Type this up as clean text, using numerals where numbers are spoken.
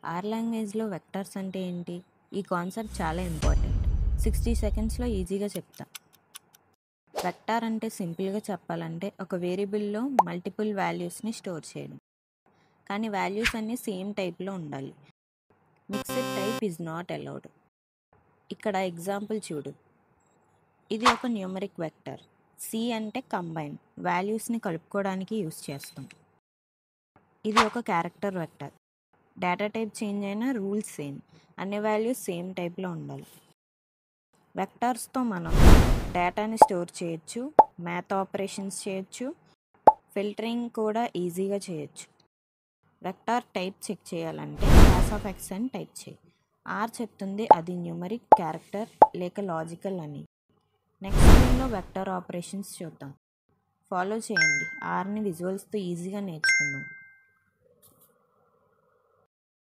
Are లాంగ్వేజ్లో vectors అంటే ఏంటి? ఈ కాన్సెప్ట్ చాలా ఇంపార్టెంట్. 60 సెకండ్స్లో ఈజీగా చెప్తా. వెక్టార్ అంటే సింపుల్గా చెప్పాలంటే ఒక వేరియబుల్లో మల్టిపుల్ వాల్యూస్ని స్టోర్ చేయడం. కానీ వాల్యూస్ అన్నీ సేమ్ టైప్లో ఉండాలి. Mixed type is not allowed. ఇక్కడ ఎగ్జాంపుల్ చూడు. ఇది ఒక న్యూమరిక్ వెక్టర్. సి అంటే కంబైన్, వాల్యూస్ని కలుపుకోవడానికి యూస్ చేస్తాం. ఇది ఒక character vector. Data type change అయినా రూల్స్ సేమ్, అన్ని వాల్యూస్ సేమ్ టైప్లో ఉండాలి. వెక్టార్స్తో మనం డేటాని స్టోర్ చేయొచ్చు, మ్యాథ్ ఆపరేషన్స్ చేయొచ్చు, ఫిల్టరింగ్ కూడా ఈజీగా చేయొచ్చు. వెక్టార్ టైప్ చెక్ చేయాలంటే క్లాస్ ఆఫ్ ఎక్స్ అని టైప్ చేయి. ఆర్ చెప్తుంది అది న్యూమరిక్, క్యారెక్టర్ లేక లాజికల్ అని. నెక్స్ట్ వీడియోలో వెక్టార్ ఆపరేషన్స్ చూద్దాం. ఫాలో చేయండి. ఆర్ని విజువల్స్తో ఈజీగా నేర్చుకుందాం.